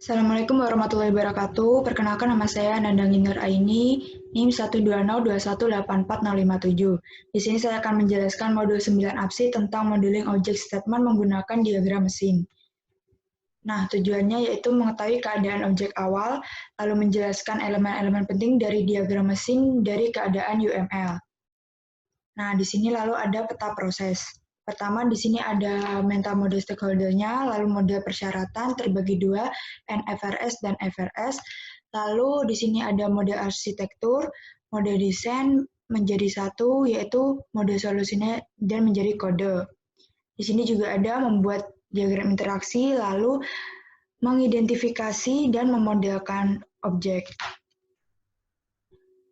Assalamualaikum warahmatullahi wabarakatuh. Perkenalkan nama saya Nandang Ginar Aini, NIM 12021846057. Di sini saya akan menjelaskan modul 9 APSI tentang modeling object statement menggunakan diagram mesin. Nah, tujuannya yaitu mengetahui keadaan objek awal, lalu menjelaskan elemen-elemen penting dari diagram mesin dari keadaan UML. Nah, di sini lalu ada peta proses. Pertama, di sini ada mental model stakeholder-nya, lalu model persyaratan terbagi dua, NFRS dan FRS. Lalu di sini ada model arsitektur, model desain menjadi satu, yaitu model solusinya dan menjadi kode. Di sini juga ada membuat diagram interaksi, lalu mengidentifikasi dan memodelkan objek.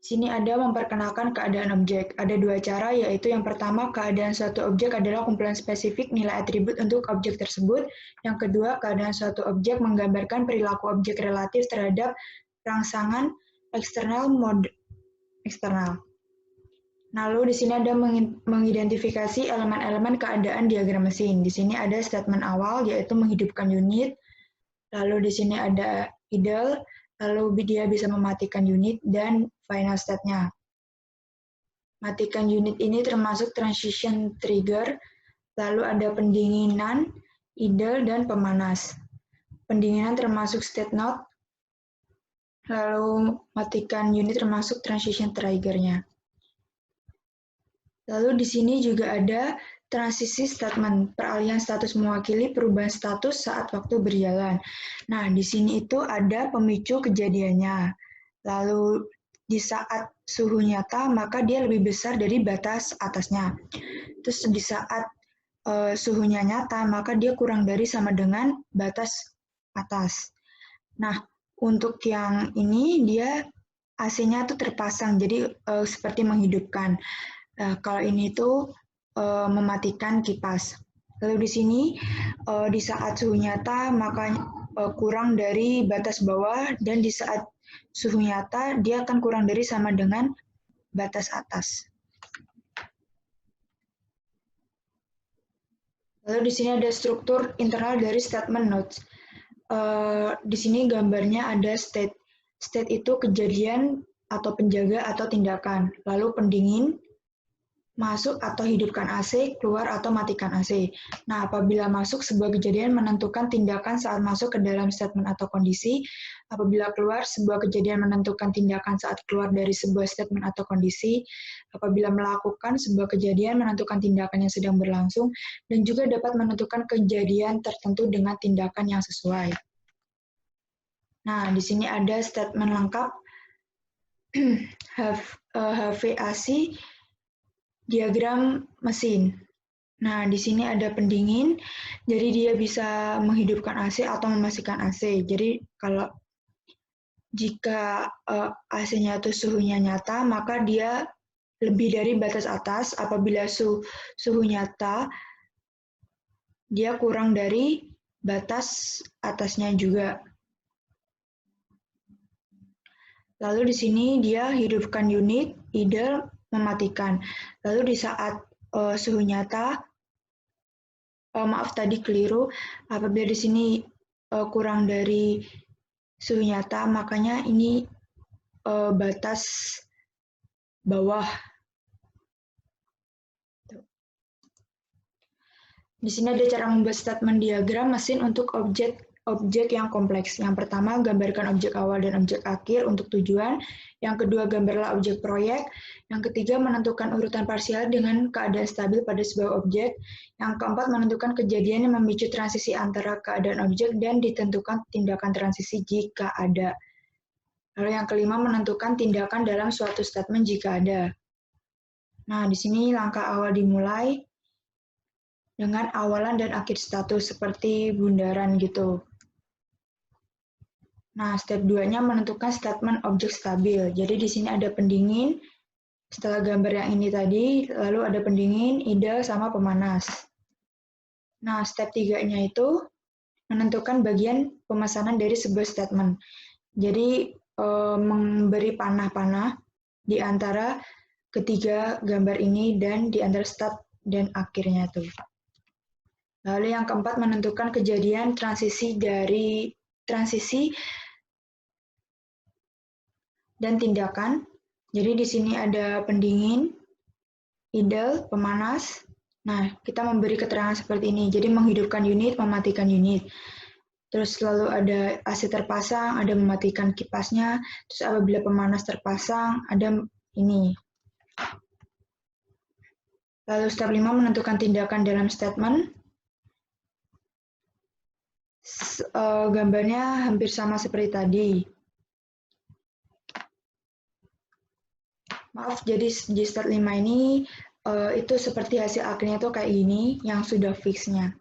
Sini ada memperkenalkan keadaan objek. Ada dua cara, yaitu yang pertama, keadaan suatu objek adalah kumpulan spesifik nilai atribut untuk objek tersebut. Yang kedua, keadaan suatu objek menggambarkan perilaku objek relatif terhadap rangsangan eksternal eksternal. Lalu di sini ada mengidentifikasi elemen-elemen keadaan diagram mesin. Di sini ada statement awal, yaitu menghidupkan unit. Lalu di sini ada idle, lalu dia bisa mematikan unit, dan final state-nya. Matikan unit ini termasuk transition trigger, lalu ada pendinginan, idle, dan pemanas. Pendinginan termasuk state node, lalu matikan unit termasuk transition trigger-nya. Lalu di sini juga ada transisi statement, peralihan status mewakili perubahan status saat waktu berjalan. Nah, di sini itu ada pemicu kejadiannya. Lalu di saat suhu nyata, maka dia lebih besar dari batas atasnya. Terus di saat suhunya nyata, maka dia kurang dari sama dengan batas atas. Nah, untuk yang ini, dia AC-nya tuh terpasang, jadi seperti menghidupkan. Kalau ini tuh mematikan kipas. Lalu di sini di saat suhu nyata maka kurang dari batas bawah, dan di saat suhu nyata dia akan kurang dari sama dengan batas atas. Lalu di sini ada struktur internal dari statement notes. Di sini gambarnya ada state. State itu kejadian atau penjaga atau tindakan. Lalu pendingin, masuk atau hidupkan AC, keluar atau matikan AC. Nah, apabila masuk, sebuah kejadian menentukan tindakan saat masuk ke dalam statement atau kondisi. Apabila keluar, sebuah kejadian menentukan tindakan saat keluar dari sebuah statement atau kondisi. Apabila melakukan, sebuah kejadian menentukan tindakan yang sedang berlangsung, dan juga dapat menentukan kejadian tertentu dengan tindakan yang sesuai. Nah, di sini ada statement lengkap HVAC diagram mesin. Nah, di sini ada pendingin, jadi dia bisa menghidupkan AC atau mematikan AC. Jadi kalau jika AC-nya itu suhunya nyata, maka dia lebih dari batas atas. Apabila suhu nyata, dia kurang dari batas atasnya juga. Lalu di sini dia hidupkan unit, idle, mematikan. Lalu di saat suhu nyata, maaf tadi keliru, apabila di sini kurang dari suhu nyata, makanya ini batas bawah. Di sini ada cara membuat statement diagram mesin untuk objek yang kompleks. Yang pertama, gambarkan objek awal dan objek akhir untuk tujuan. Yang kedua, gambarlah objek proyek. Yang ketiga, menentukan urutan parsial dengan keadaan stabil pada sebuah objek. Yang keempat, menentukan kejadian yang memicu transisi antara keadaan objek dan ditentukan tindakan transisi jika ada. Lalu yang kelima, menentukan tindakan dalam suatu statement jika ada. Nah, di sini langkah awal dimulai dengan awalan dan akhir status seperti bundaran gitu. Nah, step 2-nya menentukan statement objek stabil. Jadi di sini ada pendingin, setelah gambar yang ini tadi, lalu ada pendingin, idle, sama pemanas. Nah, step 3-nya itu menentukan bagian pemesanan dari sebuah statement. Jadi memberi panah-panah di antara ketiga gambar ini dan di antara start dan akhirnya tuh. Lalu yang keempat, menentukan kejadian transisi dari transisi dan tindakan. Jadi di sini ada pendingin, idle, pemanas. Nah, kita memberi keterangan seperti ini. Jadi menghidupkan unit, mematikan unit. Terus selalu ada AC terpasang, ada mematikan kipasnya. Terus apabila pemanas terpasang, ada ini. Lalu step 5 menentukan tindakan dalam statement. Gambarnya hampir sama seperti tadi. Maaf, jadi di step 5 ini itu seperti hasil akhirnya tuh kayak gini, yang sudah fixnya.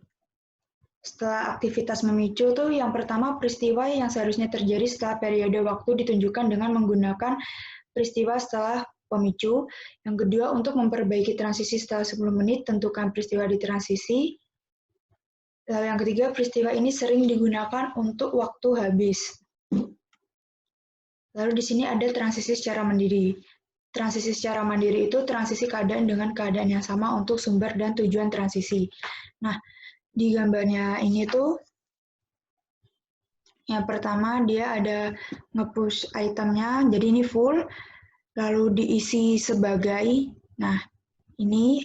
Setelah aktivitas memicu tuh yang pertama peristiwa yang seharusnya terjadi setelah periode waktu ditunjukkan dengan menggunakan peristiwa setelah pemicu. Yang kedua, untuk memperbaiki transisi setelah 10 menit, tentukan peristiwa di transisi. Lalu yang ketiga, peristiwa ini sering digunakan untuk waktu habis. Lalu di sini ada transisi secara mandiri. Transisi secara mandiri itu transisi keadaan dengan keadaan yang sama untuk sumber dan tujuan transisi. Nah, di gambarnya ini tuh, yang pertama dia ada nge-push itemnya, jadi ini full, lalu diisi sebagai, nah ini,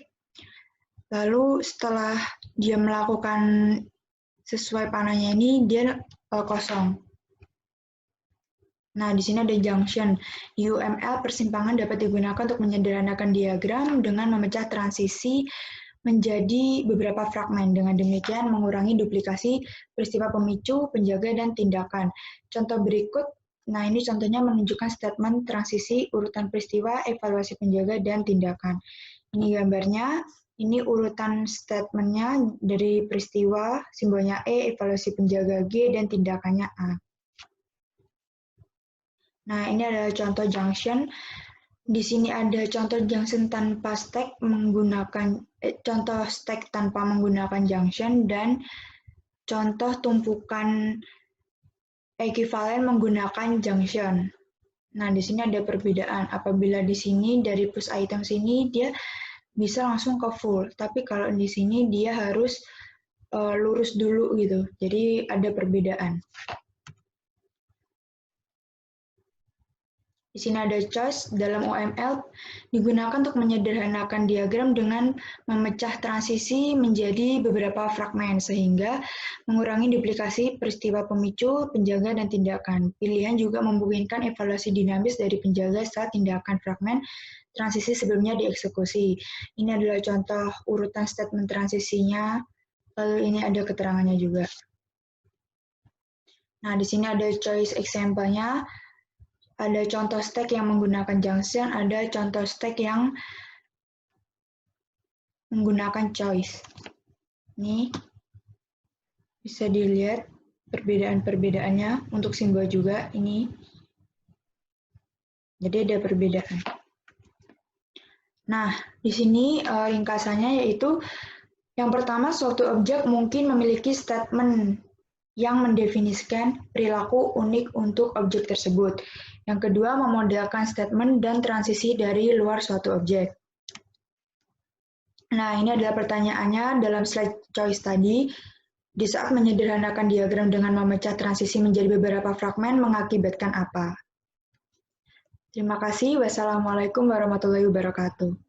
lalu setelah dia melakukan sesuai panahnya ini, dia kosong. Nah, di sini ada junction. Di UML, persimpangan dapat digunakan untuk menyederhanakan diagram dengan memecah transisi menjadi beberapa fragmen. Dengan demikian, mengurangi duplikasi peristiwa pemicu, penjaga, dan tindakan. Contoh berikut, nah ini contohnya menunjukkan statement transisi, urutan peristiwa, evaluasi penjaga, dan tindakan. Ini gambarnya, ini urutan statementnya dari peristiwa, simbolnya E, evaluasi penjaga G, dan tindakannya A. Nah, ini adalah contoh junction. Di sini ada contoh junction tanpa stack menggunakan contoh stack tanpa menggunakan junction dan contoh tumpukan ekuivalen menggunakan junction. Nah, di sini ada perbedaan. Apabila di sini dari push item sini dia bisa langsung ke full, tapi kalau di sini dia harus lurus dulu gitu. Jadi ada perbedaan. Di sini ada choice, dalam UML digunakan untuk menyederhanakan diagram dengan memecah transisi menjadi beberapa fragmen, sehingga mengurangi duplikasi peristiwa pemicu, penjaga, dan tindakan. Pilihan juga memungkinkan evaluasi dinamis dari penjaga saat tindakan fragmen transisi sebelumnya dieksekusi. Ini adalah contoh urutan statement transisinya, lalu ini ada keterangannya juga. Nah, di sini ada choice example-nya. Ada contoh stack yang menggunakan junction, ada contoh stack yang menggunakan choice. Ini bisa dilihat perbedaan-perbedaannya untuk simbol juga ini. Jadi ada perbedaan. Nah, di sini ringkasannya yaitu yang pertama, suatu objek mungkin memiliki statement yang mendefinisikan perilaku unik untuk objek tersebut. Yang kedua, memodelkan statement dan transisi dari luar suatu objek. Nah, ini adalah pertanyaannya dalam slide choice tadi. Di saat menyederhanakan diagram dengan memecah transisi menjadi beberapa fragmen mengakibatkan apa? Terima kasih. Wassalamualaikum warahmatullahi wabarakatuh.